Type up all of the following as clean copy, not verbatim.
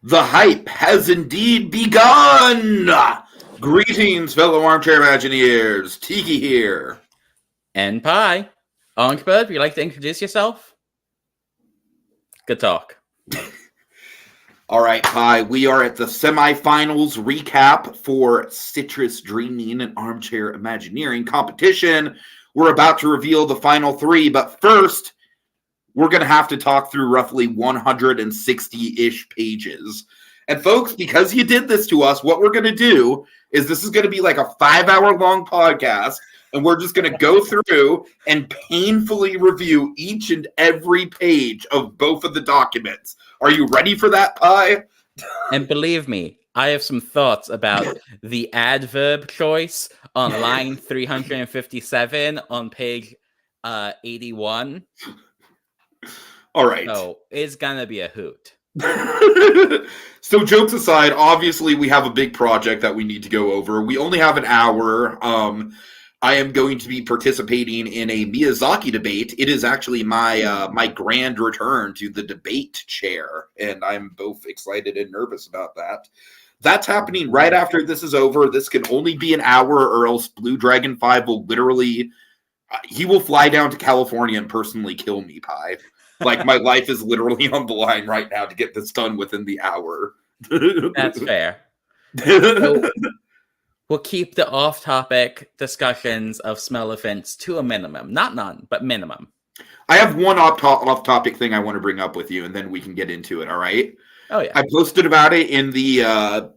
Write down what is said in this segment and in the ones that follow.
The hype has indeed begun! Greetings, fellow Armchair Imagineers. Tiki here. And Pie. Orangebird, would you like to introduce yourself? Good talk. All right, Pie, we are at the semifinals recap for Citrus Dreamin and Armchair Imagineering competition. We're about to reveal the final three, but first, we're going to have to talk through roughly 160-ish pages. And folks, because you did this to us, what we're going to do is this is going to be like a 5-hour long podcast, and we're just going to go through and painfully review each and every page of both of the documents. Are you ready for that, Pie? And believe me, I have some thoughts about the adverb choice on line 357 on page 81. All right. So it's going to be a hoot. So jokes aside, obviously we have a big project that we need to go over. We only have an hour. I am going to be participating in a Miyazaki debate. It is actually my grand return to the debate chair, and I'm both excited and nervous about that. That's happening right after this is over. This can only be an hour, or else Blue Dragon 5 will literally... he will fly down to California and personally kill me, Pie. Like, my life is literally on the line right now to get this done within the hour. That's fair. So, we'll keep the off-topic discussions of Smellephants to a minimum. Not none, but minimum. I have one off-topic thing I want to bring up with you, and then we can get into it, all right? Oh, yeah. I posted about it in the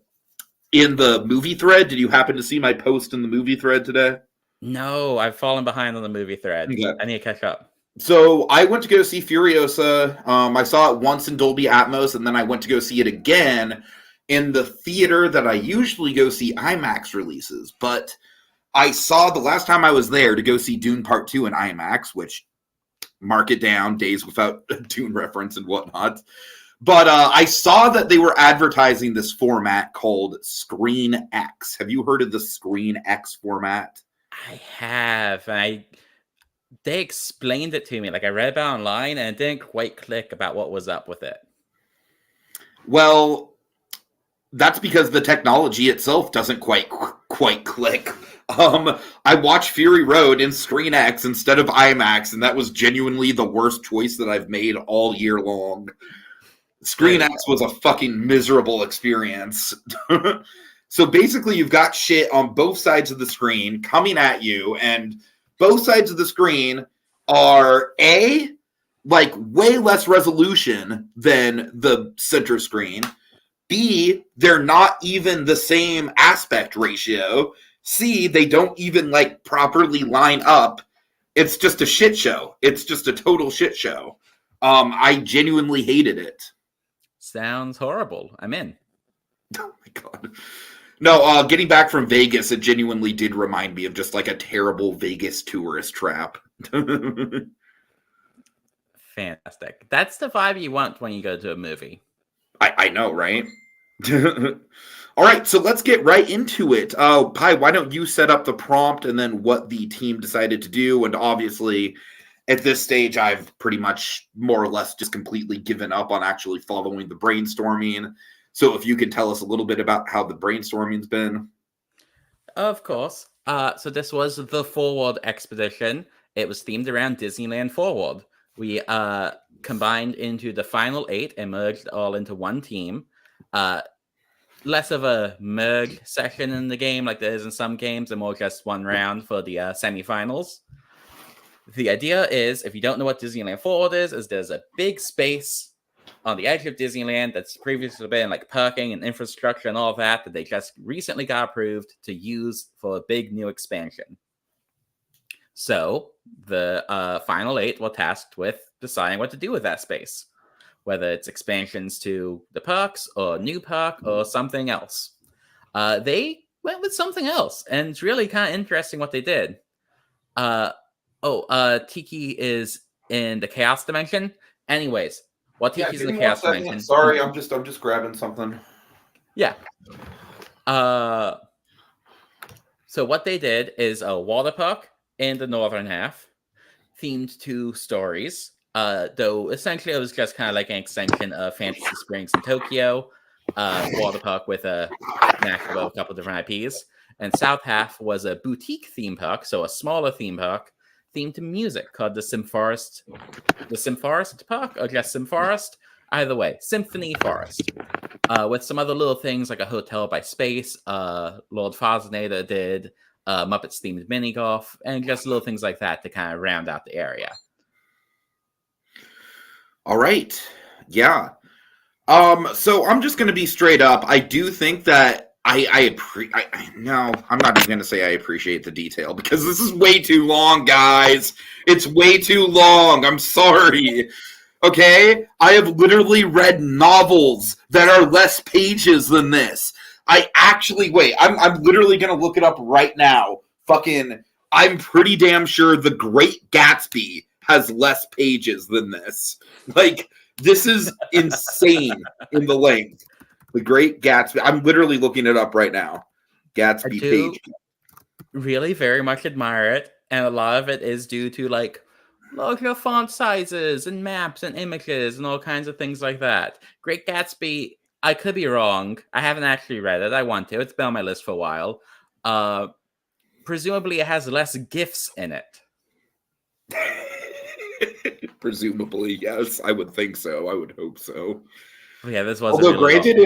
movie thread. Did you happen to see my post in the movie thread today? No, I've fallen behind on the movie thread. Okay. I need to catch up. So I went to go see Furiosa. I saw it once in Dolby Atmos, and then I went to go see it again in the theater that I usually go see IMAX releases. But I saw the last time I was there to go see Dune Part 2 in IMAX, which, mark it down, days without a Dune reference and whatnot. But I saw that they were advertising this format called Screen X. Have you heard of the Screen X format? I have. They explained it to me. Like, I read about it online, and it didn't quite click about what was up with it. Well, that's because the technology itself doesn't quite click. I watched Fury Road in Screen X instead of IMAX, and that was genuinely the worst choice that I've made all year long. Screen X was a fucking miserable experience. So basically, you've got shit on both sides of the screen coming at you, and both sides of the screen are like way less resolution than the center screen. B, they're not even the same aspect ratio. C, they don't even like properly line up. It's just a shit show. It's just a total shit show. I genuinely hated it. Sounds horrible. I'm in. Oh my god. No, getting back from Vegas, it genuinely did remind me of just like a terrible Vegas tourist trap. Fantastic. That's the vibe you want when you go to a movie. I know, right? All right, so let's get right into it. Pi, why don't you set up the prompt and then what the team decided to do? And obviously, at this stage, I've pretty much more or less just completely given up on actually following the brainstorming. So if you can tell us a little bit about how the brainstorming's been. Of course. So this was the Forward expedition. It was themed around Disneyland Forward. We combined into the final 8 and merged all into one team. Less of a merge session in the game like there is in some games, and more just one round for the semifinals. The idea is, if you don't know what Disneyland Forward is there's a big space on the edge of Disneyland that's previously been like parking and infrastructure and all that they just recently got approved to use for a big new expansion. So the final 8 were tasked with deciding what to do with that space, whether it's expansions to the parks or new park or something else. They went with something else, and it's really kind of interesting what they did. Tiki is in the Chaos Dimension. Anyways, what Tiki's in the Chaos Dimension? Sorry, I'm just grabbing something. Yeah. So what they did is a water park in the northern half, themed to stories. Though essentially it was just kind of like an extension of Fantasy Springs in Tokyo. water park with a mix of a couple different IPs. And south half was a boutique theme park, so a smaller theme park themed to music called the Simforest Park, or just Simforest. Either way, Symphony Forest. With some other little things like a hotel by space, Lord Fascinator did Muppets themed mini golf, and just little things like that to kind of round out the area. All right. Yeah. So I'm just going to be straight up. I do think that no, I'm not even going to say I appreciate the detail because this is way too long, guys. It's way too long. I'm sorry. Okay? I have literally read novels that are less pages than this. I'm literally going to look it up right now. I'm pretty damn sure The Great Gatsby has less pages than this. Like, this is insane in the length. The Great Gatsby. I'm literally looking it up right now. Gatsby page. Really very much admire it. And a lot of it is due to like larger font sizes and maps and images and all kinds of things like that. Great Gatsby, I could be wrong. I haven't actually read it. I want to. It's been on my list for a while. Presumably it has less GIFs in it. Presumably, yes. I would think so. I would hope so. Yeah, this was. Although, really granted,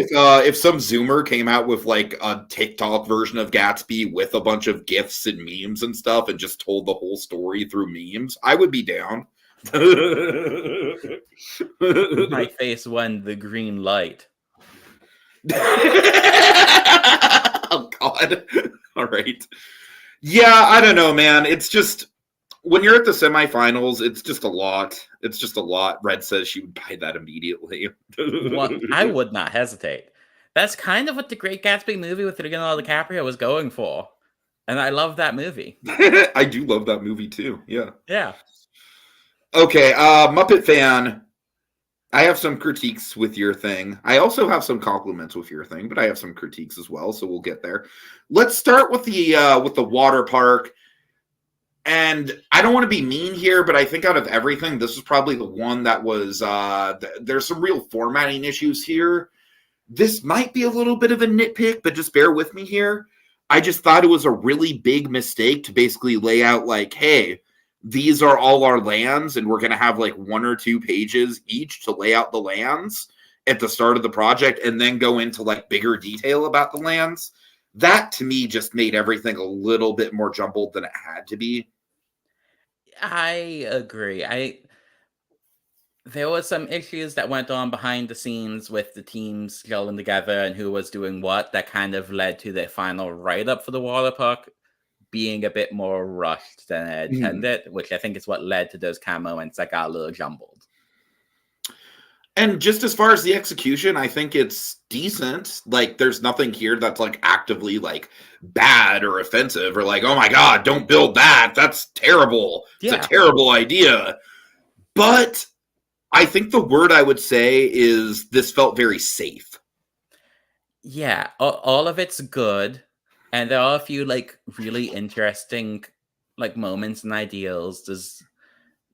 if some Zoomer came out with like a TikTok version of Gatsby with a bunch of GIFs and memes and stuff, and just told the whole story through memes, I would be down. My face won the green light. Oh God! All right. Yeah, I don't know, man. It's just when you're at the semifinals, it's just a lot. It's just a lot. Red says she would buy that immediately. Well, I would not hesitate. That's kind of what the Great Gatsby movie with Leonardo DiCaprio was going for. And I love that movie. I do love that movie too. Yeah. Yeah. Okay, Muppet fan. I have some critiques with your thing. I also have some compliments with your thing, but I have some critiques as well, so we'll get there. Let's start with the water park. And I don't want to be mean here, but I think out of everything, this is probably the one that was, there's some real formatting issues here. This might be a little bit of a nitpick, but just bear with me here. I just thought it was a really big mistake to basically lay out like, hey, these are all our lands, and we're going to have like 1 or 2 pages each to lay out the lands at the start of the project and then go into like bigger detail about the lands. That to me just made everything a little bit more jumbled than it had to be. I agree. There was some issues that went on behind the scenes with the teams gelling together and who was doing what that kind of led to the final write-up for the water park being a bit more rushed than I intended, which I think is what led to those kind of moments that got a little jumbled. And just as far as the execution, I think it's decent. Like, there's nothing here that's like actively like bad or offensive or like, oh my God, don't build that. That's terrible. Yeah. It's a terrible idea. But I think the word I would say is this felt very safe. Yeah, all of it's good. And there are a few like really interesting like moments and ideals. There's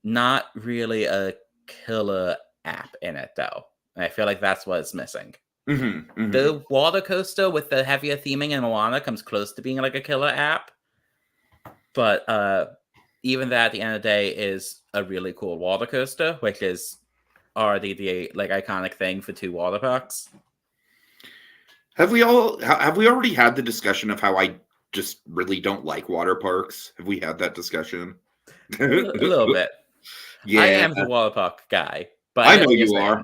not really a killer app in it though. I feel like that's what it's missing. The water coaster with the heavier theming in Moana comes close to being like a killer app, but even that at the end of the day is a really cool water coaster, which is already the like iconic thing for 2 water parks. Have we already had the discussion of how I just really don't like water parks? Have we had that discussion? A little bit. Yeah, I am the water park guy. But I know you are.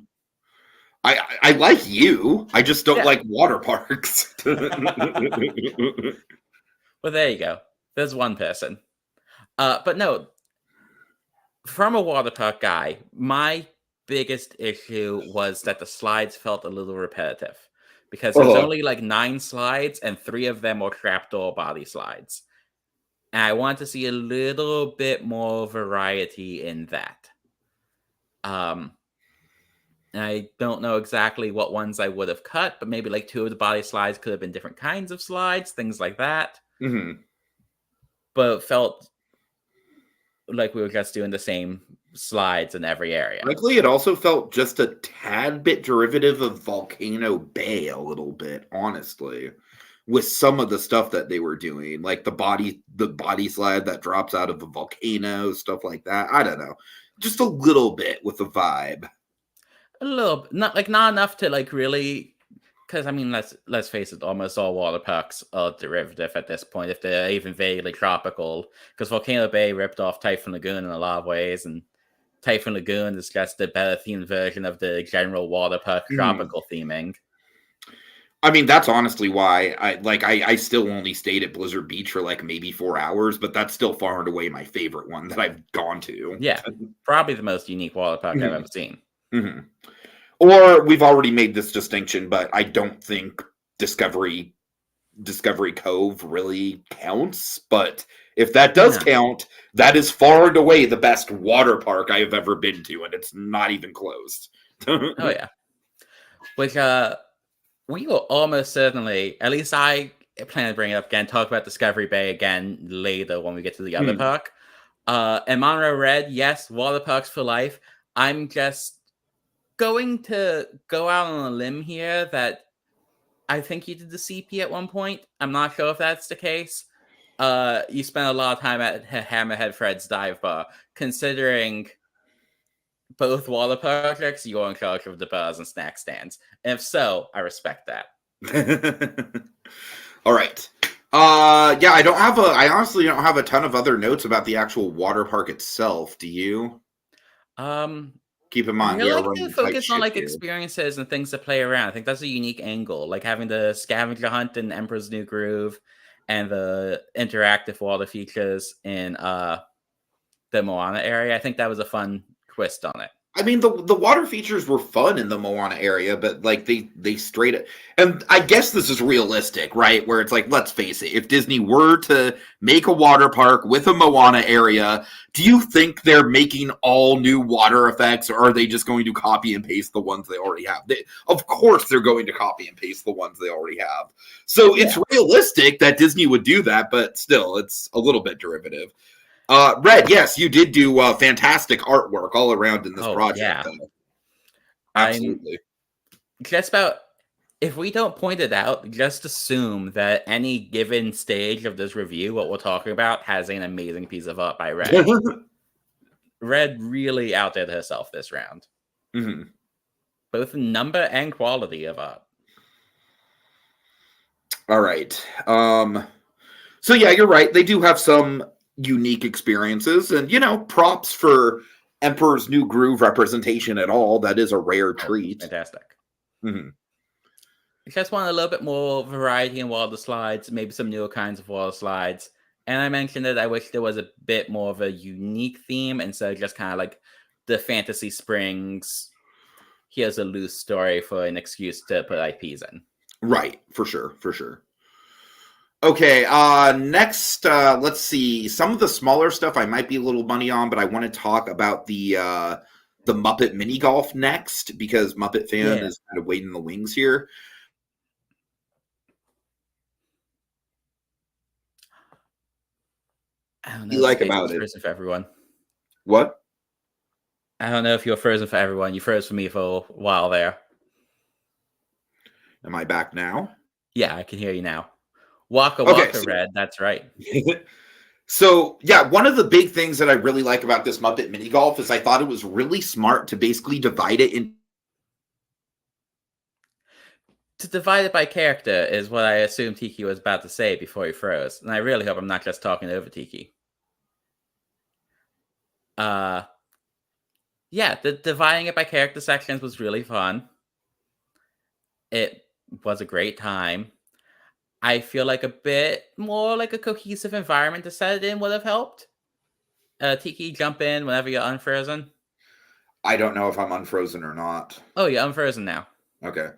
I like you. I just don't like water parks. Well, there you go. There's one person. But no, from a water park guy, my biggest issue was that the slides felt a little repetitive. Because there's only like 9 slides, and 3 of them were trapdoor body slides. And I want to see a little bit more variety in that. I don't know exactly what ones I would have cut, but maybe like 2 of the body slides could have been different kinds of slides, things like that. But it felt like we were just doing the same slides in every area. Frankly, it also felt just a tad bit derivative of Volcano Bay a little bit, honestly, with some of the stuff that they were doing, like the body slide that drops out of the volcano, stuff like that. I don't know, just a little bit with the vibe. A little, not enough to like really, because I mean, let's face it, almost all water parks are derivative at this point, if they're even vaguely tropical. Because Volcano Bay ripped off Typhoon Lagoon in a lot of ways, and Typhoon Lagoon is just the better themed version of the general water park tropical theming. I mean, that's honestly why I still only stayed at Blizzard Beach for like maybe 4 hours, but that's still far and away my favorite one that I've gone to. Yeah, probably the most unique water park I've ever seen. Mm-hmm. Or we've already made this distinction, but I don't think Discovery Cove really counts. But if that does count, that is far and away the best water park I have ever been to, and it's not even close. Oh yeah, which we will almost certainly, at least I plan to bring it up again, talk about Discovery Bay again later when we get to the other park. And Monroe Red, yes, water parks for life. I'm just going to go out on a limb here that I think you did the CP at one point. I'm not sure if that's the case. You spent a lot of time at Hammerhead Fred's dive bar. Considering both water projects, you're in charge of the bars and snack stands. And if so, I respect that. All right. Yeah, I honestly don't have a ton of other notes about the actual water park itself. Do you? Keep in mind, we like to focus on like experiences and things to play around. I think that's a unique angle, like having the scavenger hunt in Emperor's New Groove and the interactive water features in the Moana area. I think that was a fun twist on it. I mean, the water features were fun in the Moana area, but like they straight up, and I guess this is realistic, right? Where it's like, let's face it, if Disney were to make a water park with a Moana area, do you think they're making all new water effects, or are they just going to copy and paste the ones they already have? Of course, they're going to copy and paste the ones they already have. So it's realistic that Disney would do that, but still, it's a little bit derivative. Red, yes, you did do fantastic artwork all around in this project. Yeah. Absolutely. Just about, if we don't point it out, just assume that any given stage of this review, what we're talking about, has an amazing piece of art by Red. Red really outdid herself this round. Mm-hmm. Both number and quality of art. All right. So yeah, you're right. They do have some unique experiences, and props for Emperor's New Groove representation at all. That is a rare treat. Fantastic. Mm-hmm. I just want a little bit more variety in water slides, maybe some newer kinds of water slides. And I mentioned that I wish there was a bit more of a unique theme instead of just kind of like the Fantasy Springs, here's a loose story for an excuse to put IPs in. Right, for sure. Okay, next, let's see. Some of the smaller stuff I might be a little money on, but I want to talk about the Muppet Mini Golf next, because Muppet Fan is kind of waiting in the wings here. I don't know. What do you like about it? Frozen for everyone. What? I don't know if you're frozen for everyone. You froze for me for a while there. Am I back now? Yeah, I can hear you now. Waka Waka Red, that's right. So, yeah, one of the big things that I really like about this Muppet Mini Golf is I thought it was really smart to basically divide it in. To divide it by character is what I assumed Tiki was about to say before he froze. And I really hope I'm not just talking over Tiki. Yeah, the dividing it by character sections was really fun. It was a great time. I feel like a bit more like a cohesive environment to set it in would have helped. Tiki, jump in whenever you're unfrozen. I don't know if I'm unfrozen or not. Oh, you're unfrozen now. Okay.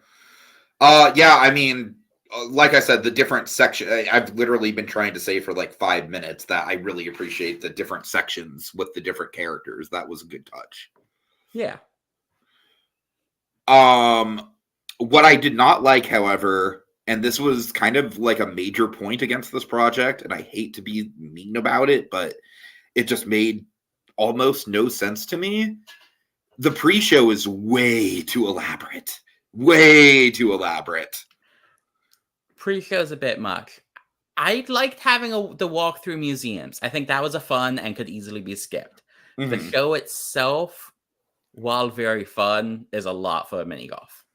Yeah, I mean, like I said, the different section, I've literally been trying to say for like 5 minutes that I really appreciate the different sections with the different characters. That was a good touch. Yeah. What I did not like, however, and this was kind of like a major point against this project, and I hate to be mean about it, but it just made almost no sense to me. The pre-show is way too elaborate. Way too elaborate. Pre-show's a bit much. I liked having the walk through museums. I think that was a fun and could easily be skipped. The show itself, while very fun, is a lot for mini golf.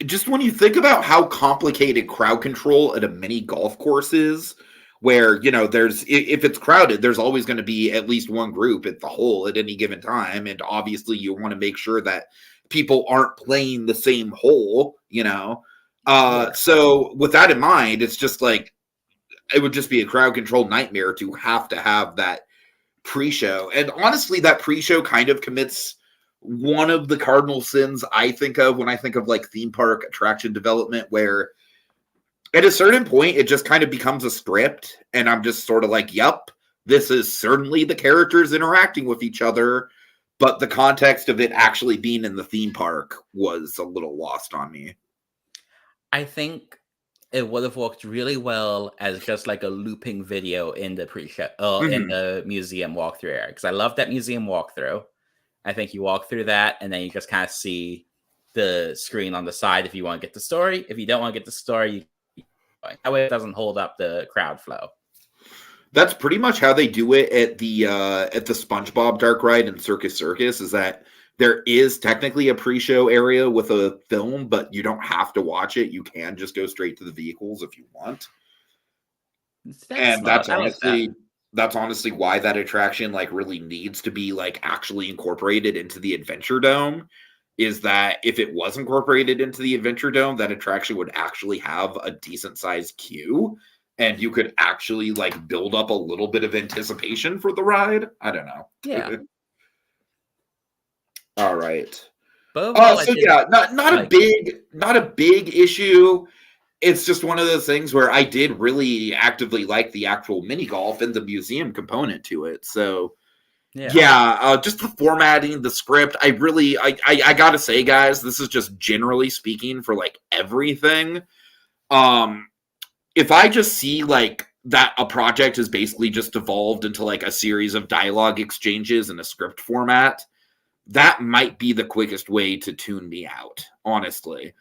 Just when you think about how complicated crowd control at a mini golf course is, where, you know, there's, if it's crowded, there's always going to be at least one group at the hole at any given time. And obviously you want to make sure that people aren't playing the same hole, you know? So with that in mind, it's just like, it would just be a crowd control nightmare to have that pre-show. And honestly, that pre-show kind of commits one of the cardinal sins I think of when I think of like theme park attraction development, where at a certain point, it just kind of becomes a script. And I'm just sort of like, yep, this is certainly the characters interacting with each other. But the context of it actually being in the theme park was a little lost on me. I think it would have worked really well as just like a looping video in the pre-show, in the museum walkthrough area. Because I love that museum walkthrough. I think you walk through that, and then you just kind of see the screen on the side if you want to get the story. If you don't want to get the story, that way it doesn't hold up the crowd flow. That's pretty much how they do it at the SpongeBob Dark Ride and Circus Circus, is that there is technically a pre-show area with a film, but you don't have to watch it. You can just go straight to the vehicles if you want. That's honestly why that attraction like really needs to be like actually incorporated into the Adventure Dome, is that if it was incorporated into the Adventure Dome, that attraction would actually have a decent sized queue, and you could actually like build up a little bit of anticipation for the ride. I don't know. Yeah. All right. Not a big issue. It's just one of those things where I did really actively like the actual mini golf and the museum component to it. So just the formatting, the script. I gotta say, guys, this is just generally speaking for like everything. If I just see like that a project is basically just evolved into like a series of dialogue exchanges in a script format, that might be the quickest way to tune me out, honestly.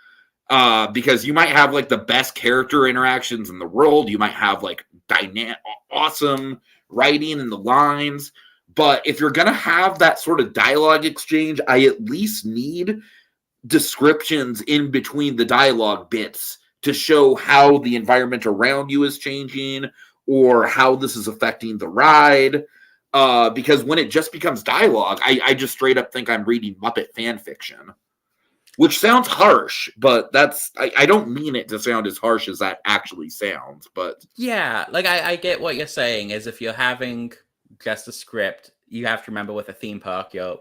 Because you might have like the best character interactions in the world. You might have like awesome writing in the lines. But if you're going to have that sort of dialogue exchange, I at least need descriptions in between the dialogue bits to show how the environment around you is changing or how this is affecting the ride. Because when it just becomes dialogue, I just straight up think I'm reading Muppet fan fiction, which sounds harsh, but I don't mean it to sound as harsh as that actually sounds. But yeah, like I get what you're saying is if you're having just a script, you have to remember with a theme park, you're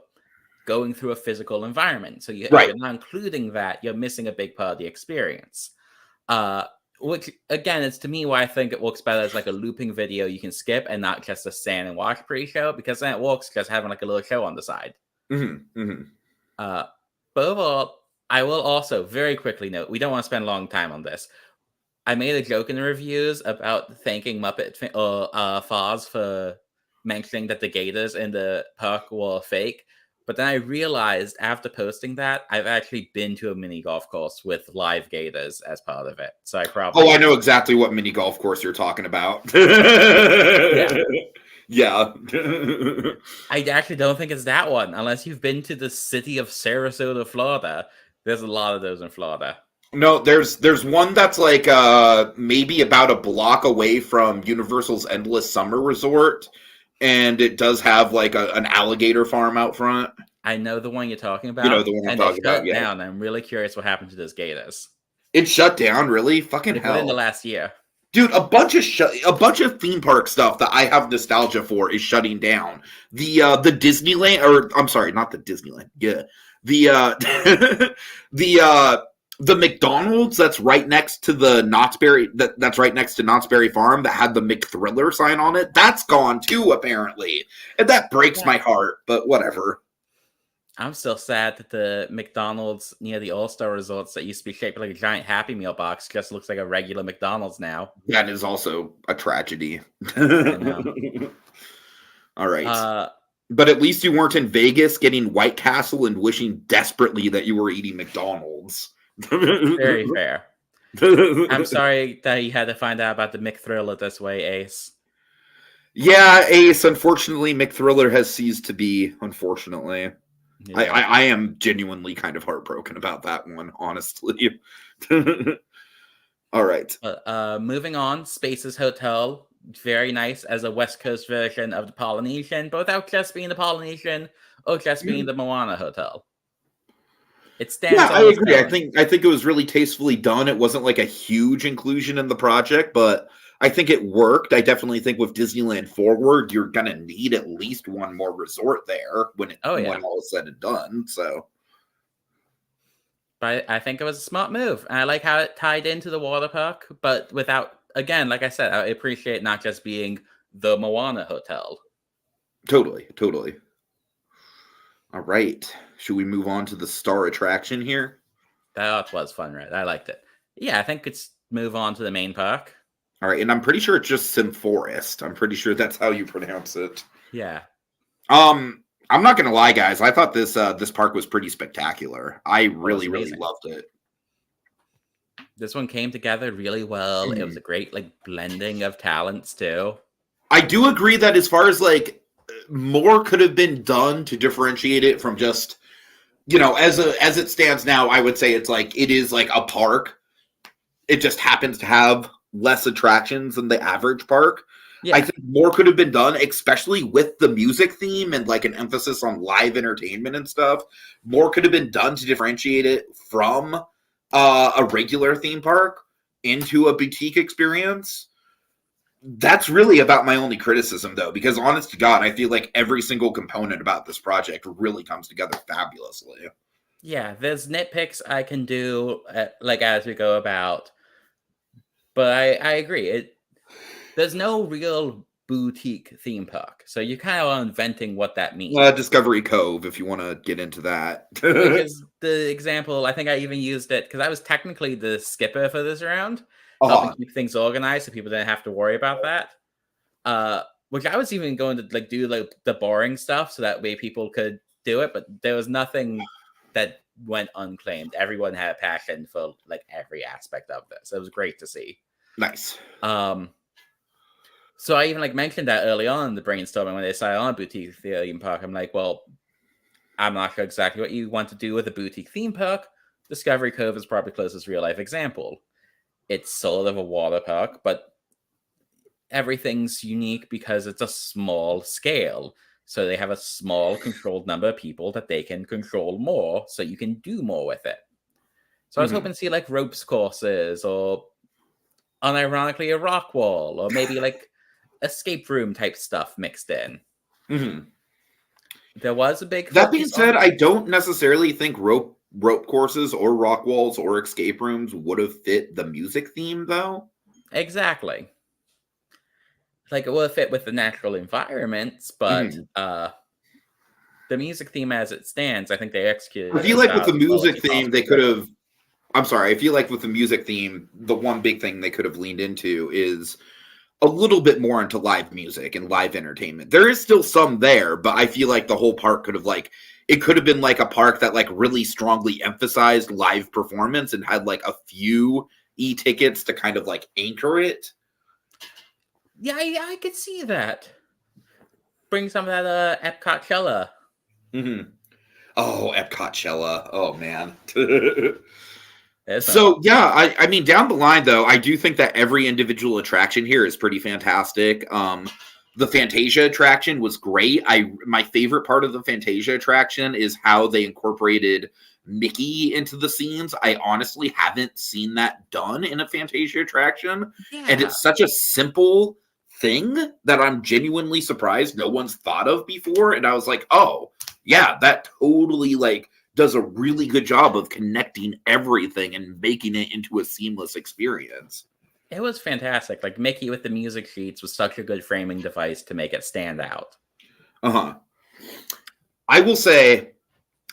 going through a physical environment. So if you're not including that, you're missing a big part of the experience. Which again, it's to me why I think it works better as like a looping video you can skip and not just a stand and watch pre-show, because then it works just having like a little show on the side. But overall, I will also very quickly note, we don't want to spend a long time on this. I made a joke in the reviews about thanking Muppet or Foz for mentioning that the gators in the park were fake. But then I realized after posting that, I've actually been to a mini golf course with live gators as part of it. So I probably... I know exactly what mini golf course you're talking about. Yeah. I actually don't think it's that one, unless you've been to the city of Sarasota, Florida. There's a lot of those in Florida. No, there's one that's like maybe about a block away from Universal's Endless Summer Resort. And it does have like an alligator farm out front. I know the one you're talking about. You know the one I'm talking about, yeah. Down. I'm really curious what happened to those gators. It shut down, really? Fucking hell. Within the last year. Dude, a bunch of theme park stuff that I have nostalgia for is shutting down. The Disneyland, or I'm sorry, not the Disneyland. Yeah. The McDonald's that's right next to the Knott's Berry that's right next to Knott's Berry Farm that had the McThriller sign on it, that's gone too, apparently. And that breaks my heart, but whatever. I'm still sad that the McDonald's near the All-Star Resorts that used to be shaped like a giant Happy Meal box just looks like a regular McDonald's now. That is also a tragedy. I know. All right. Uh, But at least you weren't in Vegas getting White Castle and wishing desperately that you were eating McDonald's. very fair. I'm sorry that you had to find out about the McThriller this way, Ace. Yeah, Ace, unfortunately, McThriller has ceased to be, unfortunately. Yeah. I am genuinely kind of heartbroken about that one, honestly. All right. Moving on, Spaces Hotel. Very nice as a West Coast version of the Polynesian, but without just being the Polynesian or just being the Moana Hotel. It stands Yeah, I on its agree. own. I think it was really tastefully done. It wasn't like a huge inclusion in the project, but I think it worked. I definitely think with Disneyland Forward, you're gonna need at least one more resort there when when all is said and done. So, but I think it was a smart move. And I like how it tied into the water park, but without, again, like I said, I appreciate not just being the Moana Hotel. totally. All right. Should we move on to the star attraction here? That was fun, right? I liked it. Yeah, I think it's move on to the main park. All right, and I'm pretty sure it's just Forest. I'm pretty sure that's how you pronounce it. Yeah. I'm not gonna lie, guys. I thought this park was pretty spectacular. I really loved it. This one came together really well. It was a great blending of talents too. I do agree that as far as more could have been done to differentiate it from just as it stands now. I would say it is like a park. It just happens to have less attractions than the average park. Yeah. I think more could have been done, especially with the music theme and an emphasis on live entertainment and stuff. More could have been done to differentiate it from a regular theme park into a boutique experience. That's really about my only criticism, though, because honest to God, I feel like every single component about this project really comes together fabulously. Yeah, there's nitpicks I can do as we go about, but I agree. There's no real boutique theme park, so you kind of are inventing what that means. Discovery Cove, if you want to get into that. Because the example, I think I even used it because I was technically the skipper for this round, helping keep things organized so people didn't have to worry about that. Which I was even going to do the boring stuff so that way people could do it, but there was nothing that went unclaimed. Everyone had a passion for every aspect of this. It was great to see. Nice. So I even mentioned that early on in the brainstorming when they decided on a boutique theme park. I'm like, well, I'm not sure exactly what you want to do with a boutique theme park. Discovery Cove is probably closest real life example. It's sort of a water park, but everything's unique because it's a small scale. So they have a small controlled number of people that they can control more, so you can do more with it. So I was hoping to see ropes courses or unironically a rock wall or maybe escape room type stuff mixed in. There was a big. That being said, I don't necessarily think rope courses or rock walls or escape rooms would have fit the music theme, though. Exactly. It will fit with the natural environments, but the music theme as it stands, I think they executed. I feel like with the music theme, they could have. I'm sorry. I feel like with the music theme, the one big thing they could have leaned into is a little bit more into live music and live entertainment. There is still some there, but I feel like the whole park could have it could have been a park that really strongly emphasized live performance and had a few e-tickets to kind of anchor it. Yeah, I could see that. Bring some of that Epcot-chella. Oh, Epcot-chella. Oh, man. So, yeah, I mean, down the line, though, I do think that every individual attraction here is pretty fantastic. The Fantasia attraction was great. My favorite part of the Fantasia attraction is how they incorporated Mickey into the scenes. I honestly haven't seen that done in a Fantasia attraction. Yeah. And it's such a simple thing that I'm genuinely surprised no one's thought of before. And I was like, oh, yeah, that totally does a really good job of connecting everything and making it into a seamless experience. It was fantastic. Mickey with the music sheets was such a good framing device to make it stand out. I will say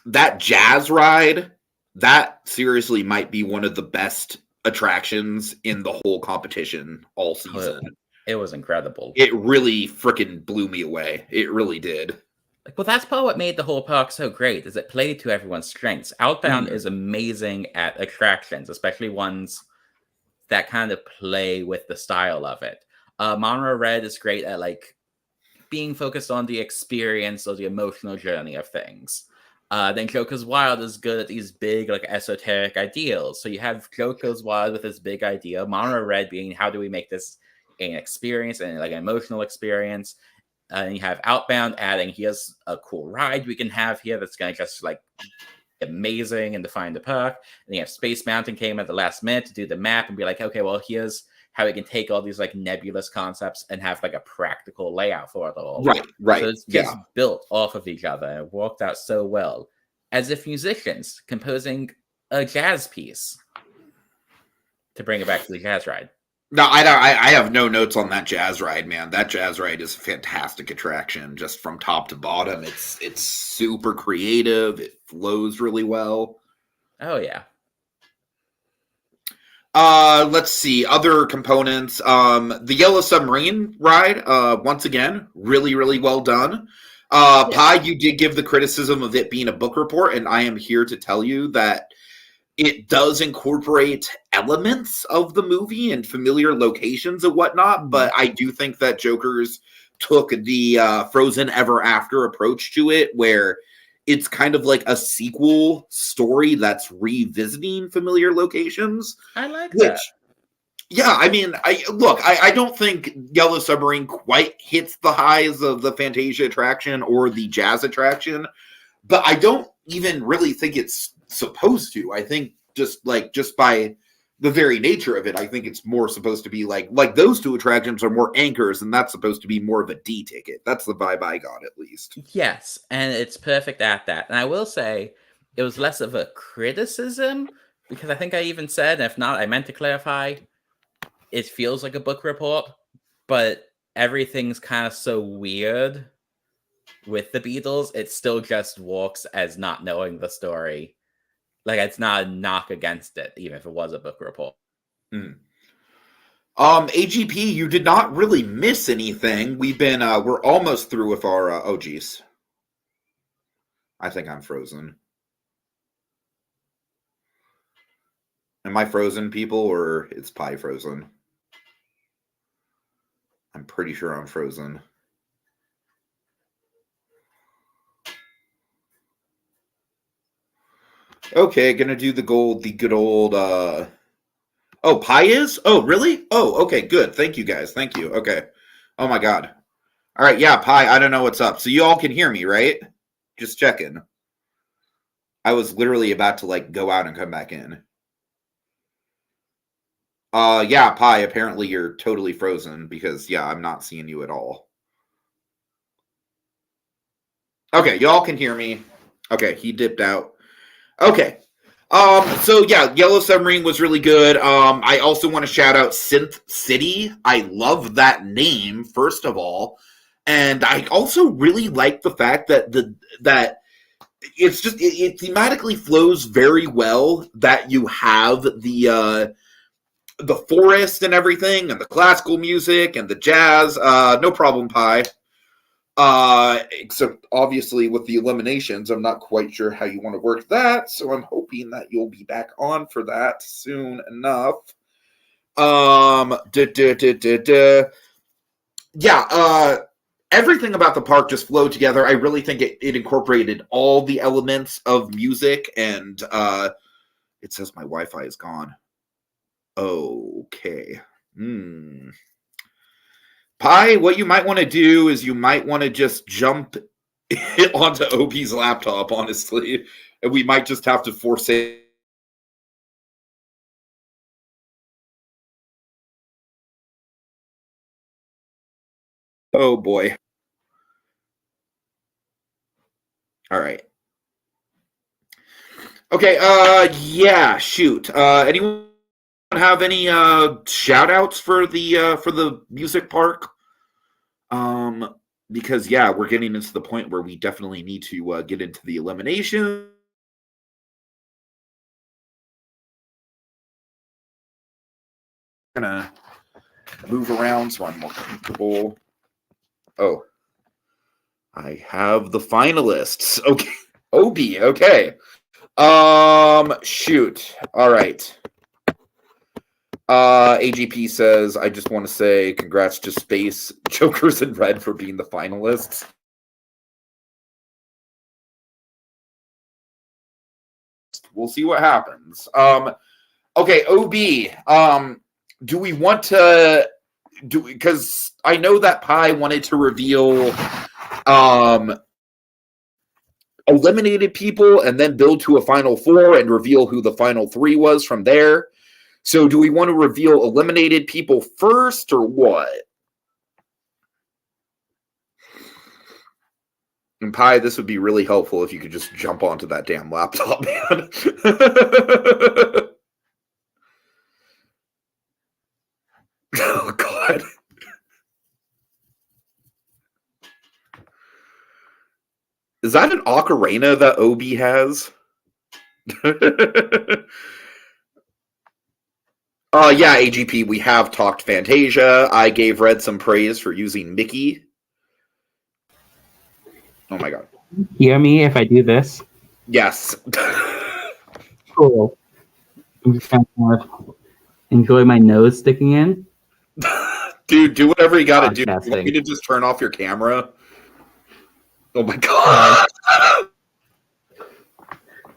that jazz ride, that seriously might be one of the best attractions in the whole competition all season. It was incredible. It really freaking blew me away. It really did. Like, well, that's part of what made the whole park so great, is it played to everyone's strengths. Outbound is amazing at attractions, especially ones that kind of play with the style of it. Monroe Red is great at like being focused on the experience or the emotional journey of things. Then Joker's Wild is good at these big, like, esoteric ideals. So you have Joker's Wild with this big idea, Monroe Red being, how do we make this an experience and like an emotional experience? And you have Outbound adding, here's a cool ride we can have here that's going to just like amazing and define the park. And you have Space Mountain came at the last minute to do the map and be like, okay, well, here's how we can take all these like nebulous concepts and have like a practical layout for it all. Right. So it's just built off of each other and it worked out so well. As if musicians composing a jazz piece to bring it back to the jazz ride. No, I have no notes on that jazz ride, man. That jazz ride is a fantastic attraction, just from top to bottom. It's super creative. It flows really well. Oh yeah. Let's see other components. The Yellow Submarine ride. Once again, really well done. Pi, you did give the criticism of it being a book report, and I am here to tell you that it does incorporate elements of the movie and familiar locations and whatnot, but I do think that Joker's took the Frozen Ever After approach to it, where it's kind of like a sequel story that's revisiting familiar locations. I like that. Yeah, I mean, I don't think Yellow Submarine quite hits the highs of the Fantasia attraction or the Jazz attraction, but I don't even really think it's supposed to. I think just by the very nature of it, I think it's more supposed to be like those two attractions are more anchors, and that's supposed to be more of a D ticket. That's the vibe I got, at least. Yes, and it's perfect at that. And I will say it was less of a criticism, because I think I even said, and if not, I meant to clarify, it feels like a book report, but everything's kind of so weird with the Beatles, it still just works as not knowing the story. Like, it's not a knock against it, even if it was a book report. AGP, you did not really miss anything. We're almost through with our, oh geez. I think I'm frozen. Am I frozen, people, or is Pi frozen? I'm pretty sure I'm frozen. Okay, gonna do the good old, oh, Pi is? Oh, really? Oh, okay, good. Thank you, guys. Thank you. Okay. Oh, my God. All right, yeah, Pi, I don't know what's up. So you all can hear me, right? Just checking. I was literally about to, like, go out and come back in. Yeah, Pi, apparently you're totally frozen because, yeah, I'm not seeing you at all. Okay, y'all can hear me. Okay, he dipped out. Okay. So yeah, Yellow Submarine was really good. I also want to shout out Synth City. I love that name, first of all. And I also really like the fact that it's just it thematically flows very well, that you have the forest and everything, and the classical music and the jazz. No problem, Pi. Except obviously with the eliminations, I'm not quite sure how you want to work that, so I'm hoping that you'll be back on for that soon enough. Yeah, everything about the park just flowed together. I really think it incorporated all the elements of music, and it says my Wi-Fi is gone. Okay. Pi, what you might want to do is you might want to just jump onto OP's laptop, honestly. And we might just have to force it. Oh, boy. All right. Okay, yeah, shoot. Anyone have any shout outs for the music park? Because yeah, we're getting into the point where we definitely need to get into the elimination. Gonna move around so I'm more comfortable. Oh, I have the finalists. Okay, Obi. Okay. Shoot. All right. AGP says, I just want to say congrats to Space Jokers in Red for being the finalists. We'll see what happens. Okay, OB. Do we want to do, because I know that Pi wanted to reveal eliminated people and then build to a final four and reveal who the final three was from there. So do we want to reveal eliminated people first or what? And Pi, this would be really helpful if you could just jump onto that damn laptop, man. Oh, God. Is that an ocarina that Obi has? Yeah, AGP, we have talked Fantasia. I gave Red some praise for using Mickey. Oh my God. Hear me if I do this? Yes. Cool. I'm just gonna kind of enjoy my nose sticking in. Dude, do whatever you gotta do. You want Podcasting. me to just turn off your camera? Oh my God.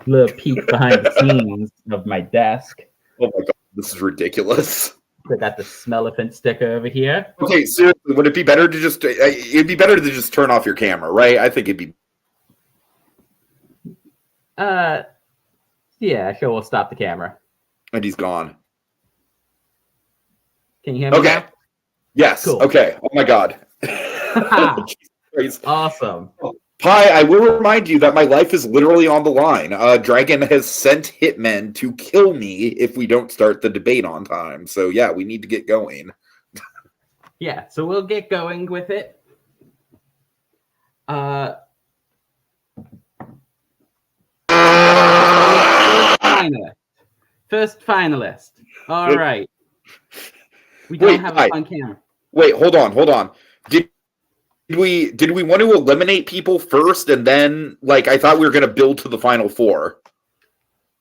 Little peek behind the scenes of my desk. Oh my God. This is ridiculous. I got the Smelliphant sticker over here. Okay, seriously, would it be better to just... It'd be better to just turn off your camera, right? I think it'd be... Yeah, sure, we'll stop the camera. And he's gone. Can you hear me Okay. now? Yes. Cool. Okay. Oh my God. Jesus Christ. Awesome. Pi, I will remind you that my life is literally on the line. Dragon has sent hitmen to kill me if we don't start the debate on time. So yeah, we need to get going. Yeah, so we'll get going with it. First finalist. All right. We don't have a fun camera. Wait, hold on. Did we want to eliminate people first and then, like, I thought we were going to build to the final four.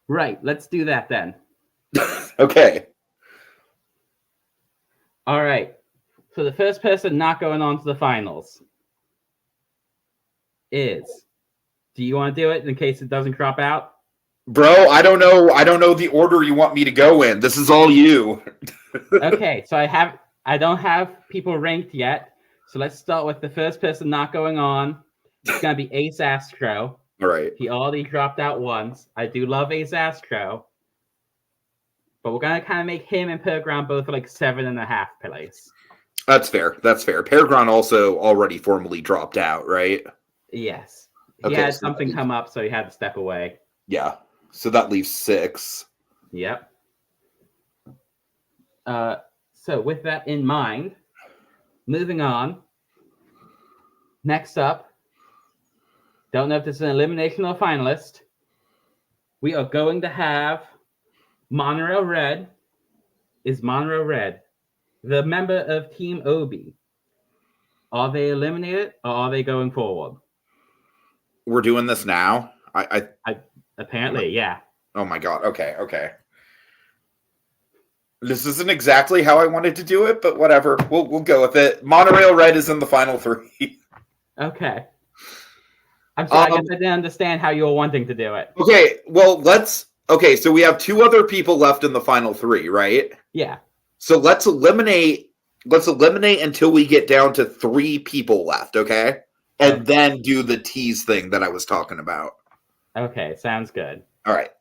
Right, let's do that then. Okay. All right. So the first person not going on to the finals is... Do you want to do it in case it doesn't crop out? Bro, I don't know the order you want me to go in. This is all you. Okay, so I don't have people ranked yet. So let's start with the first person not going on. It's gonna be Ace Astro. All right. He already dropped out once. I do love Ace Astro. But we're gonna kind of make him and Perground both like 7.5 place. That's fair. Peregrine also already formally dropped out, right? Yes. He Okay, had so something come up, so he had to step away. Yeah. So that leaves 6. Yep. So with that in mind, moving on. Next up, don't know if this is an elimination or finalist. We are going to have Monorail Red. Is Monorail Red the member of Team Obi? Are they eliminated or are they going forward? We're doing this now? I Apparently, yeah. Oh my God. Okay. This isn't exactly how I wanted to do it, but whatever. We'll go with it. Monorail Red is in the final 3. Okay. I'm sorry, I guess I didn't understand how you were wanting to do it. Okay, well, so we have 2 other people left in the final 3, right? Yeah. So let's eliminate until we get down to 3 people left, okay? And then do the tease thing that I was talking about. Okay, sounds good. All right.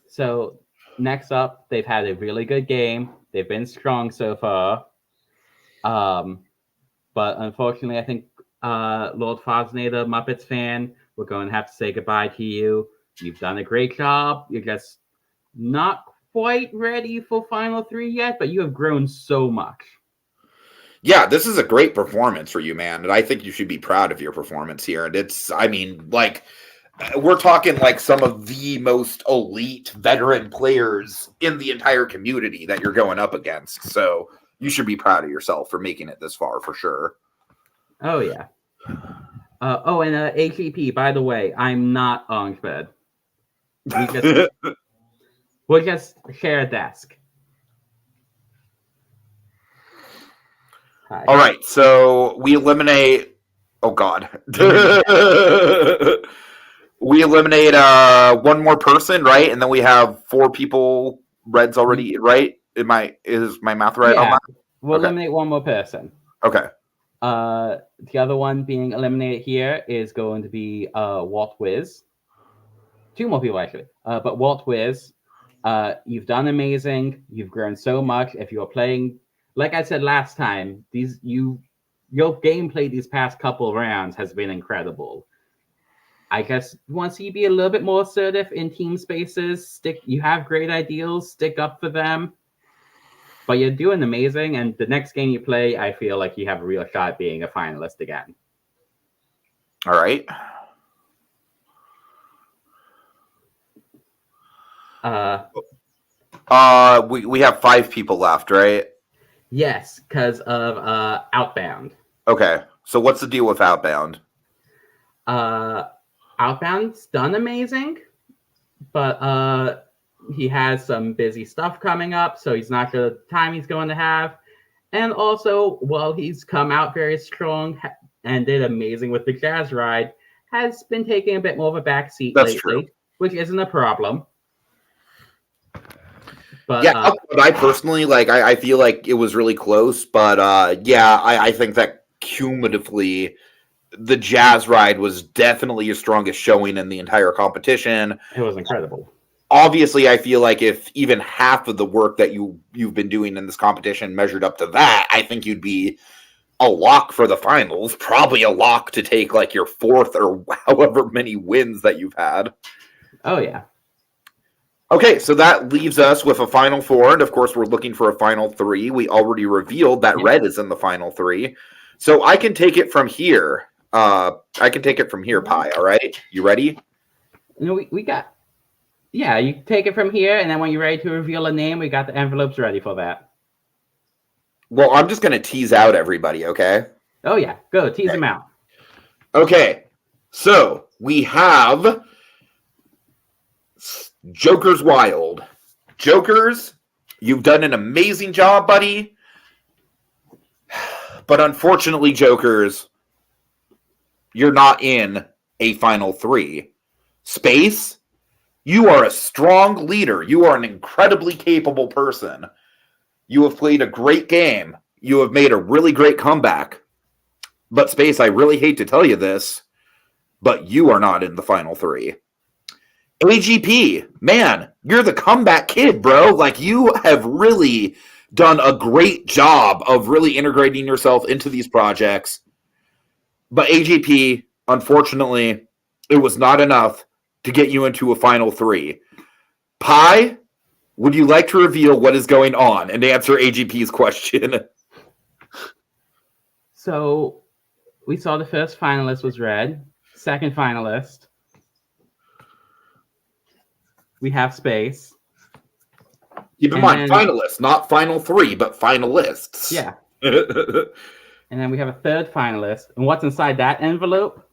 So next up, they've had a really good game. They've been strong so far. But unfortunately, I think Lord Fosnader, Muppets fan, we're going to have to say goodbye to you. You've done a great job. You're just not quite ready for Final 3 yet, but you have grown so much. Yeah, this is a great performance for you, man. And I think you should be proud of your performance here. And it's, I mean, like, we're talking like some of the most elite veteran players in the entire community that you're going up against. So you should be proud of yourself for making it this far, for sure. Oh, yeah. And AGP, by the way, I'm not Armchair. We'll just share a desk. Hi. All right, so we eliminate. Oh God, we eliminate one more person, right? And then we have 4 people. Reds already, right? Is my math right on Yeah, that? we'll Okay. eliminate one more person. Okay. The other one being eliminated here is going to be Walt Wiz. 2 more people actually. But Walt Wiz, you've done amazing. You've grown so much. If you're playing, like I said last time, your gameplay these past couple rounds has been incredible. I guess once you be a little bit more assertive in team spaces, you have great ideals, stick up for them. But you're doing amazing, and the next game you play, I feel like you have a real shot at being a finalist again. All right. We have 5 people left, right? Yes, because of Outbound. Okay. So what's the deal with Outbound? Outbound's done amazing, but he has some busy stuff coming up, so he's not sure the time he's going to have. And also, while he's come out very strong and did amazing with the Jazz Ride, has been taking a bit more of a backseat lately, true. Which isn't a problem. But Yeah, I personally I feel like it was really close, but I think that cumulatively the Jazz Ride was definitely your strongest showing in the entire competition. It was incredible. Obviously, I feel like if even half of the work that you've been doing in this competition measured up to that, I think you'd be a lock for the finals. Probably a lock to take like your 4th or however many wins that you've had. Oh, yeah. Okay, so that leaves us with a final 4, and of course we're looking for a final 3. We already revealed that Red is in the final 3. So I can take it from here. Pi, all right? You ready? We got... Yeah, you take it from here, and then when you're ready to reveal a name, we got the envelopes ready for that. Well, I'm just going to tease out everybody, okay? Oh, yeah. Go, tease them out. Okay, so we have Joker's Wild. Jokers, you've done an amazing job, buddy. But unfortunately, Jokers, you're not in a final 3. Space, you are a strong leader. You are an incredibly capable person. You have played a great game. You have made a really great comeback. But Space, I really hate to tell you this, but you are not in the final 3. AGP, man, you're the comeback kid, bro. Like, you have really done a great job of really integrating yourself into these projects. But AGP, unfortunately, it was not enough to get you into a final 3. Pi, would you like to reveal what is going on and answer AGP's question? So, we saw the first finalist was Red. Second finalist, we have Space. Keep in mind, finalists, not final 3, but finalists. Yeah. And then we have a third finalist. And what's inside that envelope?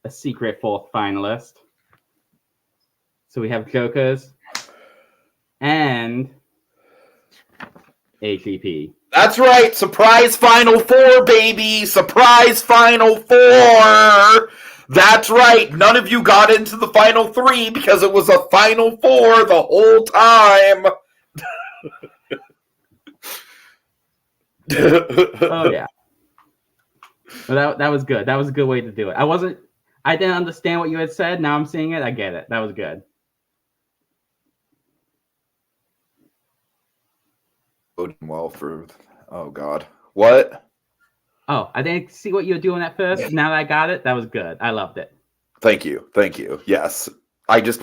A secret 4th finalist. So we have Jokers and AGP. That's right. Surprise Final 4, baby. Surprise Final 4. That's right. None of you got into the Final 3 because it was a Final 4 the whole time. Oh, yeah. Well, that was good. That was a good way to do it. I didn't understand what you had said. Now I'm seeing it. I get it. That was good. Well, for oh god, what? Oh, I didn't see what you were doing at first. Now that I got it, that was good. I loved it. Thank you. Yes, I just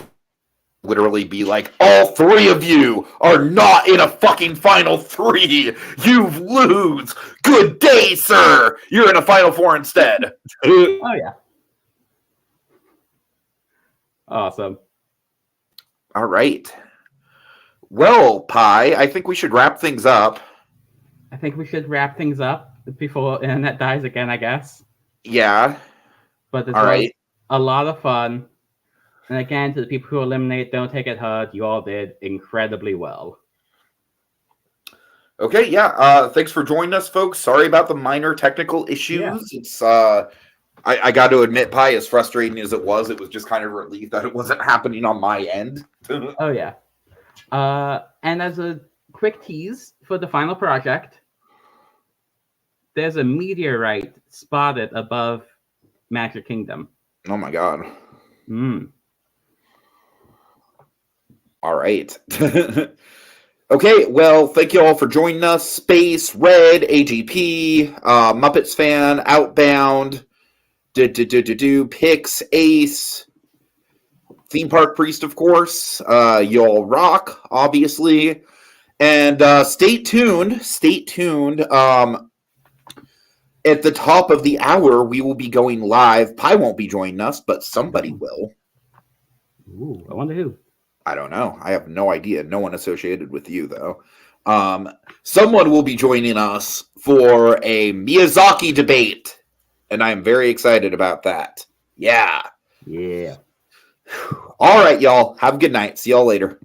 literally be like, all 3 of you are not in a fucking final 3. You lose. Good day, sir. You're in a final 4 instead. Oh yeah. Awesome. All right. Well, Pi, I think we should wrap things up. I think we should wrap things up before internet dies again, I guess. Yeah. But this All was right. a lot of fun. And again, to the people who eliminate, don't take it hard. You all did incredibly well. Okay, yeah. Thanks for joining us, folks. Sorry about the minor technical issues. Yeah. It's I got to admit, Pi, as frustrating as it was just kind of a relief that it wasn't happening on my end. Oh yeah. And as a quick tease for the final project, there's a meteorite spotted above Magic Kingdom. Oh my god. All right. Okay, well, thank you all for joining us. Space, Red, AGP, Muppets Fan, Outbound, Pix, Ace, Theme Park Priest, of course. Y'all rock, obviously. And stay tuned. Stay tuned. At the top of the hour, we will be going live. Pi won't be joining us, but somebody will. Ooh, I wonder who. I don't know. I have no idea. No one associated with you, though. Someone will be joining us for a Miyazaki debate, and I'm very excited about that. Yeah. Yeah. All right, y'all. Have a good night. See y'all later.